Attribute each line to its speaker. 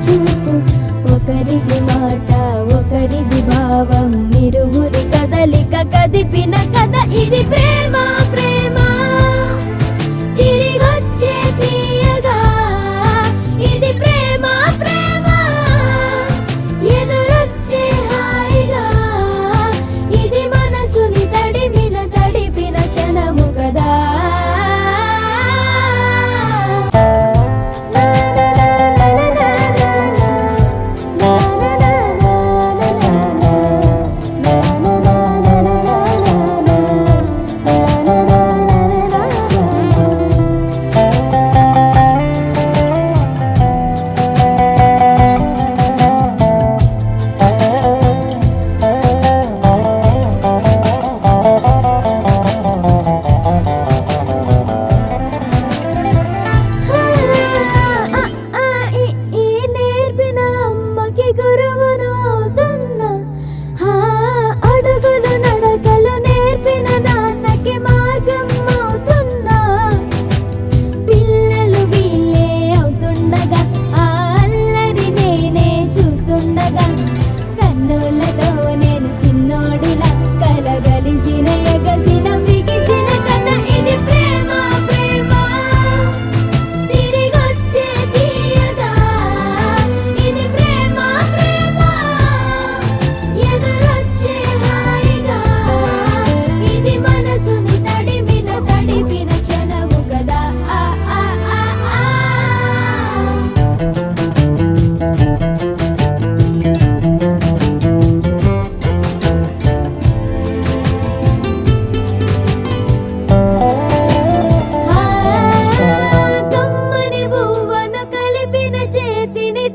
Speaker 1: చూపు, ఒకరిది మాట ఒకరిది భావం, ఇరువురి కదలిక కదిపిన కథ ఇది ప్రేమ. ప్రేమ తిరిగొచ్చే తీయగా, ఇది ప్రేమ. ప్రేమ ఎదురొచ్చే హాయిగా, ఇది మనసుని తడిపిన క్షణము కదా. కన్నులతో నేను చిన్నోడిలా కలగలిసిన ఎగసిన బిగిసిన కథ ఇది ప్రేమ. ప్రేమ తిరిగొచ్చే తీయగా, ఇది ప్రేమ. ప్రేమ ఎదురొచ్చే హాయిగా, ఇది మనసుని తడిపిన క్షణము కదా. ఆ ఆ ఆ ఆ కమ్మని బువ్వను కలిపిన చేతిని